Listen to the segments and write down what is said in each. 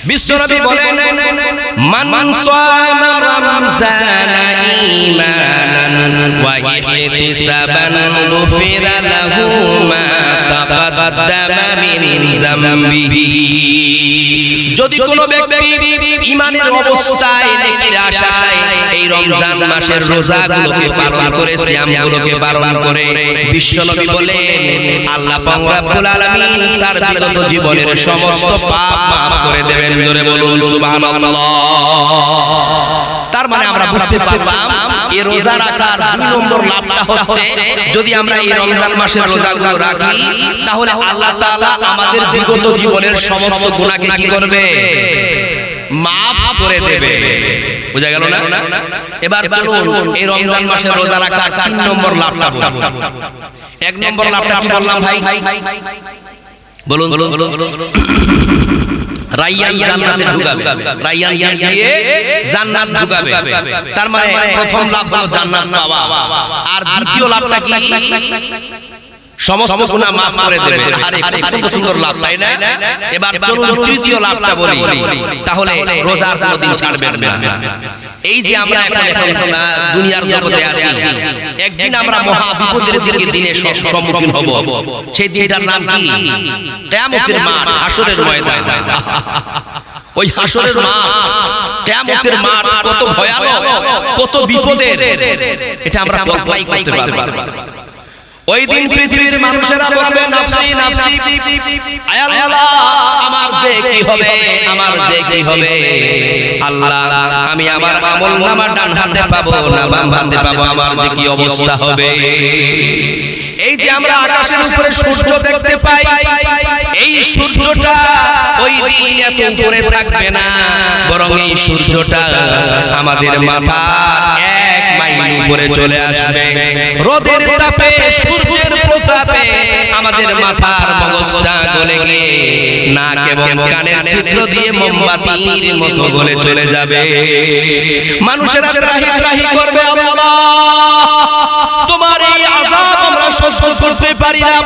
বিশ্বনবী বলেন মান সামা রমজানা ঈমানান ওয়া ইহতিসাবান গুফিরা লাহু মা তাকাদ্দামা মিন যামবিহি। যদি কোনো ব্যক্তি ঈমানের অবস্থায় নেকির আশায় এই রমজান মাসের রোজাগুলোকে পালন করে, সিয়ামগুলোকে পালন করে, বিশ্বনবী বলেন আল্লাহ পাক রব্বুল আলামিন তার বিগত জীবনের সমস্ত পাপ মাফ করে দেবেন। জোরে বলুন সুবহানাল্লাহ। তার মানে আমরা বুঝতে পারলাম এই রোজা রাখার 2 নম্বর লাভটা হচ্ছে, যদি আমরা এই রমজান মাসের রোজাগুলো রাখি তাহলে আল্লাহ তাআলা আমাদের বিগত জীবনের সমস্ত গুনাহকে কি করবে? মাফ করে দেবে। বুঝা গেল না? এবার চলুন এই রমজান মাসের রোজা রাখার 3 নম্বর লাভটা বলি। 1 নম্বর লাভটা কি বললাম ভাই? বলুন বলুন বলুন। রায়্যান জান্নাতে ঢুকাবে, রায়্যান দিয়ে জান্নাত ঢুকাবে। তার মানে প্রথম লাভ হলো জান্নাত পাওয়া, আর দ্বিতীয় লাভটা কি? সমস্ত গুনাহ maaf করে দেবে। আরে কত সুন্দর লাভ, তাই না? এবার চলুন তৃতীয় লাভটা বলি, তাহলে রোজার কোনদিন ছাড়বেন না। এই যে আমরা এখন দুনিয়ার জগতে আছি, একদিন আমরা মহা বিপদের দিনে সম্মুখীন হব। সেই দিনটার নাম কি? কিয়ামতের মাঠ, হাসরের ময়দান। ওই হাসরের মাঠ, কিয়ামতের মাঠ কত ভয়ানক, কত বিপদের, এটা আমরা কল্পনাই করতে পারবো না। ওই দিন পৃথিবীর মানুষেরা বলবে নাফসি নাফসি, আয় আল্লাহ আমার যে কি হবে, আমার যে কি হবে। আল্লাহ আমি আমার আমলনামা ডান হাতে পাবো না বাম হাতে পাবো, আমার যে কি অবস্থা হবে। এই যে আমরা আকাশের উপরে সূর্য দেখতে পাই, এই সূর্যটা ওই দিন এত উপরে থাকবে না, বরং এই সূর্যটা আমাদের মাথার 1 মাইল উপরে চলে আসবে। রোদের তাপে, সূর্যের প্রতাপে আমাদের মাথার মগজটা গলে গিয়ে নাক এবং কানের ছিদ্র দিয়ে মোমবাতির মতো গলে চলে যাবে। মানুষেরা ত্রাহি ত্রাহি করবে, আল্লাহ তোমার এই আযাব আমরা সহ্য করতে পারি না,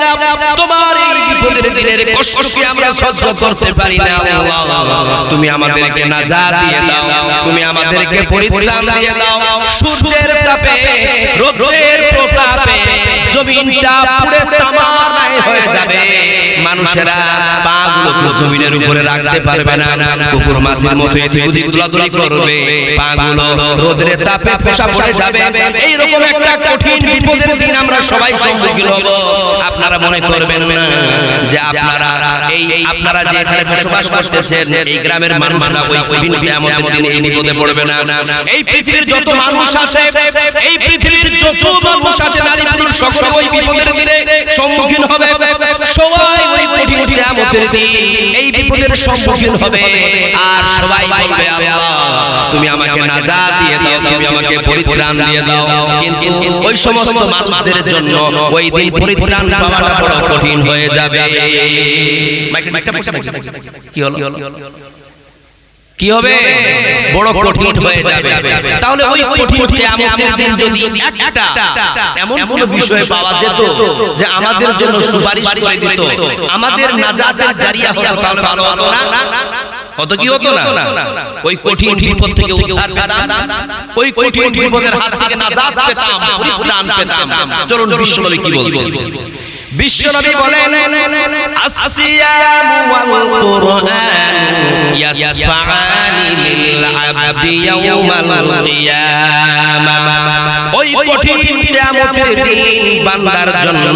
তোমার এই বিপদের দিনের কষ্টকে আমরা সহ্য করতে পারি না। আল্লাহ তুমি আমাদেরকে নাজাত দিয়ে দাও, তুমি আমাদেরকে পরিত্রাণ দিয়ে দাও। সূর্যের তাপে, রোদের প্রতাপে জমিনটা পুড়ে তামার হয়ে যাবে। মানুষেরা পাগুলোকে জমিনের উপরে রাখতে পারবে না, কুকুর মাছের মতো এদিক ওদিক দৌড়াদৌড়ি করবে, পাগুলো রোদের তাপে ফোসা পড়ে যাবে। এই রকম একটা কঠিন বিপদের দিন আমরা সবাই সম্মুখীন হব। আপনারা মনে করবেন না যে আপনারা যে এখানে বসবাস করতেছেন এই গ্রামের মানুষরা ওই কঠিন কিয়ামতের দিন এই বিপদে পড়বে না। এই পৃথিবীর যত মানুষ আছে, এই পৃথিবীর যত মানুষ আছে, নারী পুরুষ সকলে ওই বিপদের দিনে সম্মুখীন হবে। সবাই ওই কঠিন কিয়ামতের দিন এই বিপদের সম্মুখীন হবে, আর সবাই বলবে আল্লাহ তুমি আমাকে নাজাত দিয়ে দাও, তুমি আমাকে পরিত্রাণ দিয়ে দাও। কিন্তু ওই সমস্ত মানুষদের জন্য ওই দিন পরিত্রাণ পাওয়াটা বড় কঠিন হয়ে যাবে। কি হলো? কি হবে? বড় কঠিন হয়ে যাবে। তাহলে ওই কঠিন কিয়ামতের দিন যদি একটা এমন কোন বিষয় পাওয়া যেত যে আমাদের জন্য সুপারিশ করে দিত, আমাদের নাজাতের জারিয়া হতো, তাহলে ভালো হতো না? কত কি হতো না? ওই কঠিন বিপদ থেকে উদ্ধার পেতাম, ওই কঠিন বিপদের হাত থেকে নাজাত পেতাম, পরিত্রাণ পেতাম। চলুন বিশ্বনবী কি বলছেন। বিশ্বনবী বলেন আসসিয়ামু ওয়াল কুরআন ইয়াসফাআনি লিল আবদি ইয়াউমাল কিয়ামাহ। ওই কঠিন কিয়ামতের দিন বান্দার জন্য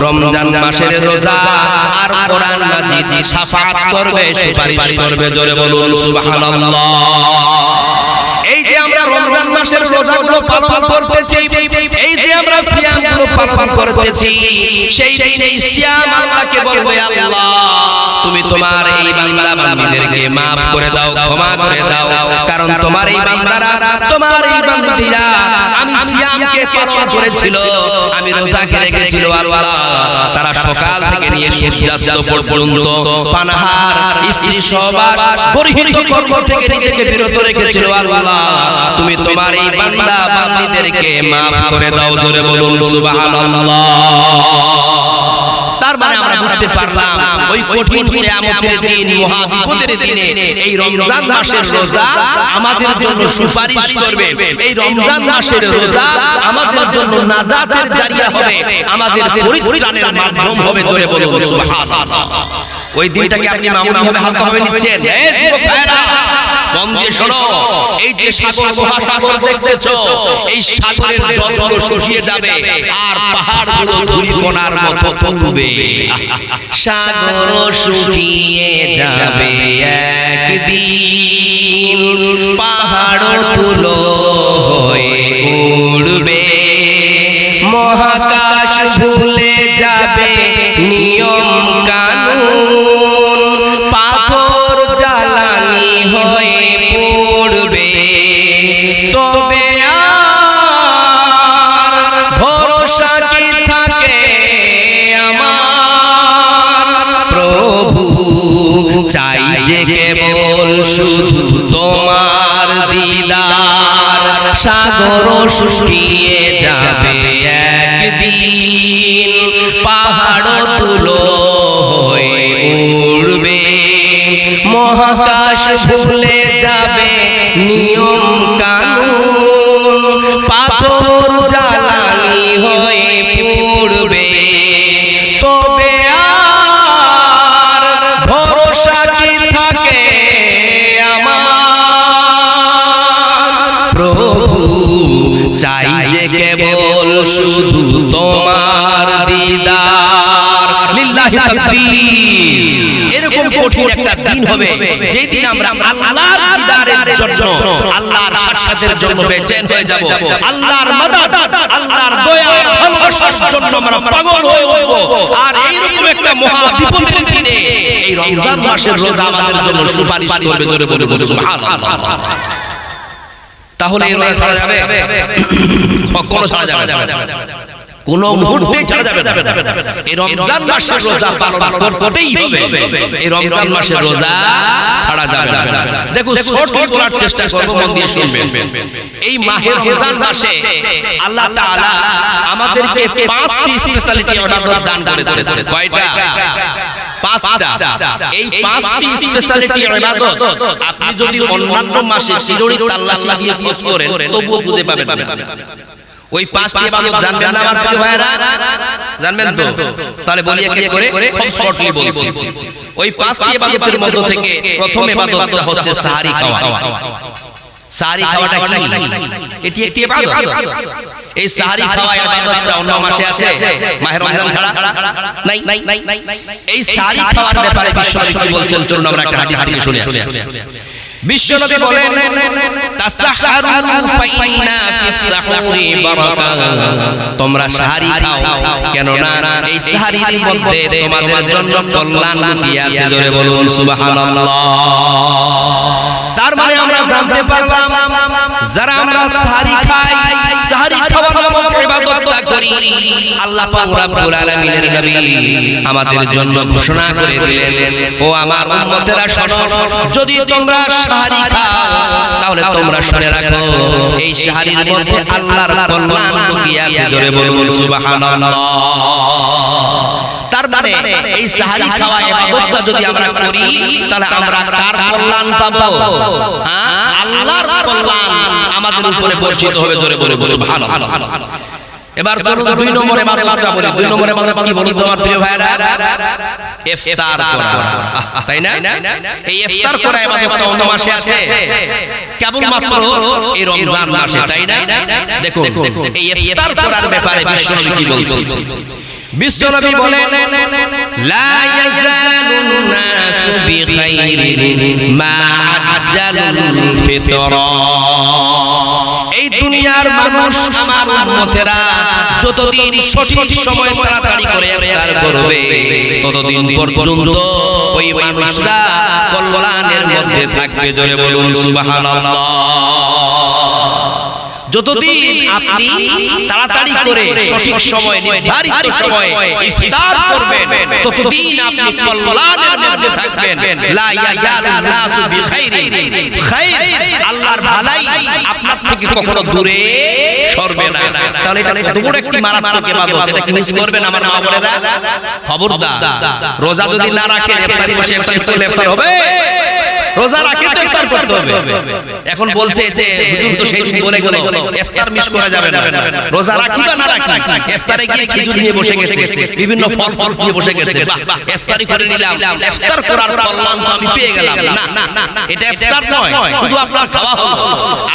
রমজান মাসের রোজা আর কোরআন মাজিদ শাফাআত করবে, সুপারিশ করবে। জোরে বলুন সুবহানাল্লাহ। এই যে আমরা রমজান মাসের রোজাগুলো পালন করতেছি, এই যে আমরা সিয়ামগুলো পালন করতেছি, সেই দিন এই সিয়াম আল্লাহকে বলবে আল্লাহ তুমি তোমার এই বান্দা বান্দীদেরকে maaf করে দাও, ক্ষমা করে দাও, কারণ তোমার এই বান্দারা, তোমার এই বান্দীরা আমি সিয়ামকে পালন করেছিল, আমি রোজা রেখেছিল আল্লাহ, তারা সকাল থেকে নিয়ে সূর্যাস্ত পর্যন্ত পানাহার, স্ত্রী সহবাস, গর্হিত কর্ম থেকে নিজেকে বিরত রেখেছিল আল্লাহ, তুমি তোমার এই বান্দা বান্দীদেরকে maaf করে দাও। জোরে বলুন সুবহানাল্লাহ। তার মানে আমরা বুঝতে পারলাম ওই কঠিন কিয়ামতের দিন, মহা বিপদের দিনে এই রমজান মাসের রোজা আমাদের জন্য সুপারিশ করবে। এই রমজান মাসের রোজা আমাদের জন্য নাজাতের জারিয়া হবে, আমাদের পরিত্রাণের মাধ্যম হবে। জোরে বলুন সুবহানাল্লাহ। ওই দিনটাকে আপনি মামুলিভাবে হালকাভাবে নিচ্ছেন। এই যুবক ভাইরা মন দিয়ে শোনো, এই যে সাগর মহাসাগর দেখতেছো, এই সাগরের জলগুলো শুকিয়ে যাবে আর পাহাড়গুলো ধূলিকণার মতো পড়বে। সাগর শুকিয়ে যাবে একদিন, পাহাড় তুলো হয়ে উড়বে, মহাকাশ ভুলে যাবে নিয়ম কানুন, পাথর জ্বালানি হয়ে পড়বে। তবে আর ভরসা কি থাকে আমার, প্রভু চাই যে কেবল শুধু তোমার দিদার। সাগর শুকিয়ে যাবে একদিন, পাহাড় তুলো হয়ে উড়বে, মহাকাশ ভুলে যাবে নিয়ম কানুন, পাথর জ্বালানি হয়ে পড়বে। তবে আর ভরসা কি থাকে আমার, প্রভু চাই যে কেবল শুধু তোমার দিদার। লিল্লাহি তাকবীর। এরকম কঠিন একটা দিন হবে যেদিন আমরা আল্লাহর দিদারের জন্য, আল্লাহর সাক্ষাতের জন্য বেচেন হয়ে যাব, আল্লাহর মাদদ, আল্লাহর দয়া ভালোবাসার জন্য আমরা পাগল হয়ে উঠব। আর এইরকম একটা মহা বিপদের দিনে এই রমজান মাসের রোজা আমাদের জন্য সুপারিশ করবে। জোরে বলে বলে সুবহানাল্লাহ। তাহলে এই রোজা ছাড়া যাবে? কখনো ছাড়া যাবে না, কোন মুহূর্তে ছাড়া যাবে না। এই রমজান মাসের রোজা পালন করতেই হবে। এই রমজান মাসের রোজা ছাড়া যাবে না। দেখুন, ছোট করার চেষ্টা করব, মন দিয়ে শুনবেন। এই মাহে রমজান মাসে আল্লাহ তাআলা আমাদেরকে 5টি স্পেশালিটি ইবাদত দান করেছেন। কয়টা? 5টা। এই 5টি স্পেশালিটি ইবাদত আপনি যদি অন্যান্য মাসে চিরুনি তাল্লাশ লাগিয়ে খোঁজ করেন তবুও খুঁজে পাবেন না। ওই 5টি ইবাদত জানবেন না আমার প্রিয় ভাইরা? জানবেন তো? তাহলে বলি এক এক করে, খুব শর্টলি বলছি। ওই 5টি ইবাদতের মধ্য থেকে প্রথম ইবাদতটা হচ্ছে সাহারি খাওয়া। সাহারি খাওয়াটা কি? এটি একটি ইবাদত। এই সাহারি খাওয়া ইবাদতটা অন্য মাসে আছে, মাহে রমজান ছাড়া নাই। এই সাহারি খাওয়ার ব্যাপারে বিশ্বনবী কি বলছেন চলুন আমরা একটা হাদিস থেকে শুনি। বিশ্বনবী বলেন, তাসাহহারু ফাইন্না ফিস সাহুরি বারাকা। তোমরা সাহারি খাও, কেন না এই সাহারির মধ্যে তোমাদের জন্য কল্যাণ লুকিয়ে আছে। জোরে বলুন সুবহানাল্লাহ। তার মানে আমরা জানতে পারলাম যারা আমরা সাহারি খাই, সাহারি খাওয়া নামক ইবাদতটা করি, আল্লাহ পাক রব্বুল আলামিনের নবী আমাদের জন্য ঘোষণা করে দিলেন, ও আমার উম্মতেরা শোনো, যদি তোমরা সাহারি খাও তাহলে তোমরা শুনে রাখো এই সাহারির মধ্যে আল্লাহর কল্যাণ লুকিয়ে আছে। জোরে বলুন সুবহানাল্লাহ। তার মানে এই সাহারি খাওয়া ইবাদতটা যদি আমরা করি তাহলে আমরা কার কল্যাণ পাবো? আল্লাহর কল্যাণ আমাদের উপরে বর্ষিত হবে। জোরে বলে সুবহানাল্লাহ। এবার চলুন 2 নম্বরে ইবাদতটা বলি। 2 নম্বরে ইবাদত কি বলুন তোমার প্রিয় ভাইরা? ইফতার করা, তাই না? এই ইফতার করা ইবাদতটা অন্য মাসে আছে, কেবলমাত্র এই রমজান মাসে, তাই না? দেখুন এই ইফতার করার ব্যাপারে বিশ্বনবী কি বলছেন? বিশ্বনবী বলেন, লা ইয়াজালুন নাসু বিখাইরিন মা আজ্জালুল ফিতরা। এই দুনিয়ার মানুষ আমার উম্মতেরা যতদিন সঠিক সময় তাড়াতাড়ি করে ইফতার করবে ততদিন পর্যন্ত ওই মানুষরা কল্যাণের মধ্যে থাকবে। জোরে বলুন সুবহানাল্লাহ। যতদিন আপনি তাড়াতাড়ি করে সঠিক সময় নির্ধারিত সময়ে ইফতার করবেন ততদিন আপনি কল্যাণের মধ্যে থাকবেন। লা ইয়াজালুন নাসু বিখাইরিন, খাইর আল্লাহর ভালাই আপনার থেকে কখনো দূরে সরবে না। তাহলে এটা কত বড় একটি মারাত্মক ইবাদত, এটা কি মিস করবেন আমার মা বোনেরা? খবরদার, রোজা যদি না রাখেন ইফতারি বসে ইফতার করলে ইফতার হবে? রোজা রাখে তো ইফতার করতে হবে। এখন বলছে যে হুজুর তো সেই দিন বলে গেল ইফতার মিস করা যাবে না, রোজা রাখি বা না রাখি ইফতারে গিয়ে খেজুর নিয়ে বসে গেছে, বিভিন্ন ফল ফল নিয়ে বসে গেছে, বাহ ইফতারি করে নিলাম, ইফতার করার কল্যাণ তো আমি পেয়ে গেলাম। না, এটা ইফতার নয়, শুধু আপনার খাওয়া হলো।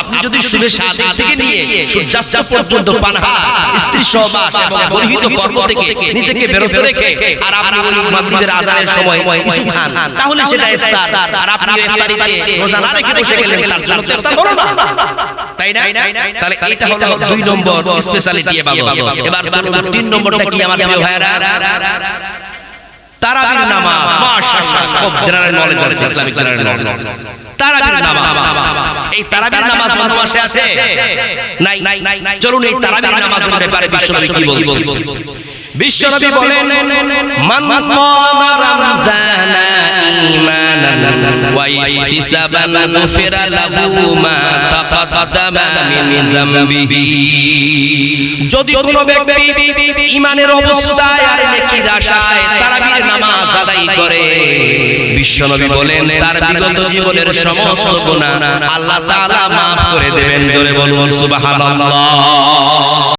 আপনি যদি শুভে সাদেক থেকে নিয়ে সূর্যাস্ত পর্যন্ত পানাহার, স্ত্রী সহবাস এবং বর্হিত কর্ম থেকে নিজেকে বিরত রেখে আর আপনি ওই মাগরিবের আযানের সময় কিছু খান, তাহলে সেটা ইফতার। আর আপনি ইফতারিতে রোজা না রেখে বসে গেলেন, তার জন্য তো ইফতার হলো না, তাই না? তাহলে এটা হলো 2 নম্বর স্পেশালিটি ইবাদত। এবার চলুন 3 নম্বরটা কি আমার প্রিয় ভাইরা? তারাবির নামাজ। মাশাআল্লাহ, খুব জেনারেল নলেজ আছে, ইসলামিক জেনারেল নলেজ। তারাবির নামাজ, এই তারাবির নামাজ কোন মাসে আছে? নাই। চলুন এই তারাবির নামাজের ব্যাপারে বিশ্বনবী কি বলছেন? বিশ্বনবী বলেন, মান কামা রমজানা ঈমানান ওয়া ইহতিসাবান গুফিরা লাহু মা তাকাদ্দামা মিন যামবিহি। যদি কোনো ব্যক্তি ঈমানের অবস্থায় আর নেকির আশায় তারাবির নামাজ আদায় করে, বিশ্বনবী বলেন তার বিগত জীবনের সমস্ত গুনাহ আল্লাহ তাআলা maaf করে দেবেন। জোরে বলুন সুবহানাল্লাহ।